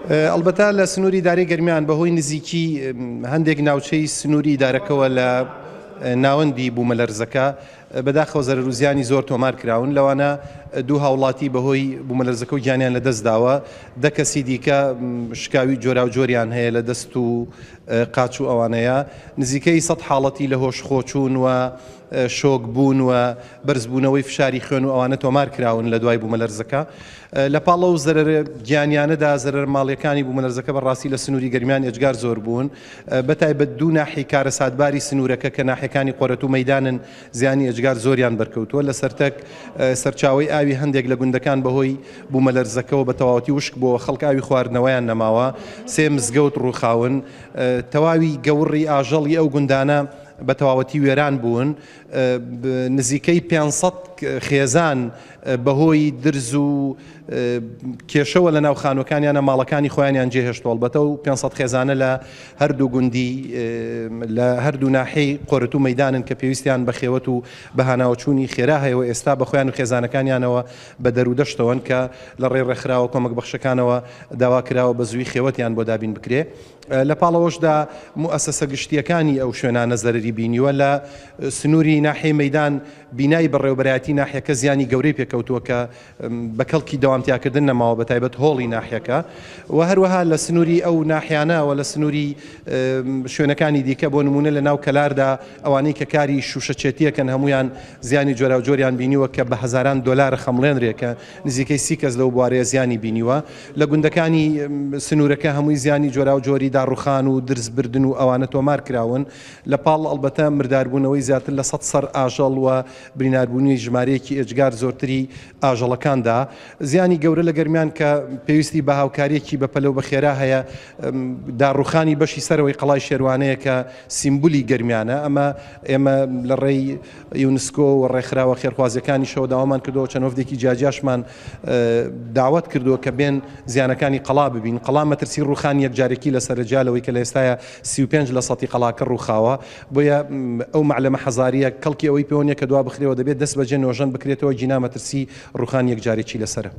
ئەلبەتە لە سنووری ئیدارەی گەرمیان بەهۆی نزیکی هەندێک ناوچەی سنووری ئیدارەکەوە لە ناوەندی بومەلەرزەکە بەداخەوە زەرەرزیانی زۆر تۆمار کراون لەوانە دوو هاوڵاتی بەهۆی بومەلەرزەکە و گیانیان لە دەستداوە دە کەسی دیکە شکاوی جۆرا و جۆریان هەیە لە دەست و قاچ و ئەوانەیە نزیکەی 100 حاڵەتی لە هۆش خۆچوون و شۆک بوون و بەرزبوونەوەی فشاری خوێن و ئەوانە تۆمار کراون لە دوای بومەلەرزەکە لە پاڵە و زەرەر گیانیانەدا زەرەر ماڵیەکانی بومەلەرزەکە بەڕاستی لە سنووری گەرمیان ئێجگار زۆر بوون بەتایبەت دوو ناحی کارە ساتباری سنوورەکە کە ناحیەکانی قۆرەت و مەیدانن زیانی ئێجگار زۆریان بەرکەوتووە لە سەرتەک سەرچاوی ئاوی هەندێک لە گوندەکان بەهۆی بومەلەرزەکەەوە بە تەواوەتی وشک بۆ خەڵک ئاوی خواردنەوەیان نەماوە سێ مزگەوت ڕووخاون تەواوی گەوڕی ئاژەڵی ئەو گوندانە بە تەواوەتی وێران بوون نزیکەی 500 خێزان بەهۆی درز و کێشەوە لە ناو خانوەکانیانە ماڵەکانی خۆیانیان جێهێشتۆڵ بەتە و 500 خێزانە لە هەردوو گوندی لە هەردوو ناحەی قۆرەت و مەیدانن کە پێویستیان بە خێوەت و بەهاناوچوونی خێرا هەیەوە ئێستا بە خۆیان و خێزانەکانیانەوە بە دەرودەشتەوەن کە لە ڕێ ڕێکخراوە کۆمەک بەخشەکانەوە داوا کراوە بە زووی خێوەتیان بۆ دابین بکرێ لە پاڵەوەشدا مؤسسە گشتیەکانی ئەو شوێنانە زەرری بینیوە لە سنووری ناحەی مەیدان بینایی بەڕێوەبەرایەتی ناحیەکە زیانی گەورەی پێکەوتووە کە بە کەڵکی دەوامتیاکردن نەماوە بەتایبەت هۆڵی ناحیەکە و هەروەها لە سنووری ئەو ناحیانەوە لە سنووری شوێنەکانی دیکە بۆ نمونە لە ناو کەلاردا ئەوانەی کە کاری شوشەچێتیەکەن هەمویان زیانی جۆرا و جۆریان بینیوە کە بە هەزاران دۆلار خەمڵێنرێکە نزیکەی 30 کەس لەو بوارەیە زیانی بینیوە لە گوندەکانی سنوورەکە هەمووی زیانی جۆرا و جۆری داڕوخان و درزبردن و ئەوانە تۆمار کراون لە پاڵ ئەلبەتە مرداربوونەوەی زیاتر لە 100 سەر ئاژەڵ و بریناربوونی ژمارەیەکی ئێجگار زۆرتری ئاژەڵەکاندا زیانی گەورە لە گەرمیان کە پێویستی بە هاوکاریەکی بەپەلە و بەخێرا هەیە داڕوخانی بەشی سەرەوەی قەڵای شێروانەیە کە سیمبولی گەرمیانە ئەمە ئێمە لە ڕێی یونسکۆ و ڕێکخراوە خێرخوازیەکانی شەوە داوامان کردەوە چەند وەفدێکی جاجاشمان داوەت کردووە کە بێن زیانەکانی قەڵا ببین قەڵا مەترسی ڕوخانی یەکجارێکی لە سەرجالەوەی کە لە ئێستاە 35 لە سەتی قەڵاکە ڕووخاوە بۆیە ئەو معلەمە حەزاریە کەڵکی ئەوەی پێوەنیە کە دوا بخرێەوە دەبێت دەست بەجێ نۆژەن بکرێتەوە جینا مەترسی ڕوخان یەکجارێکی لەسەرە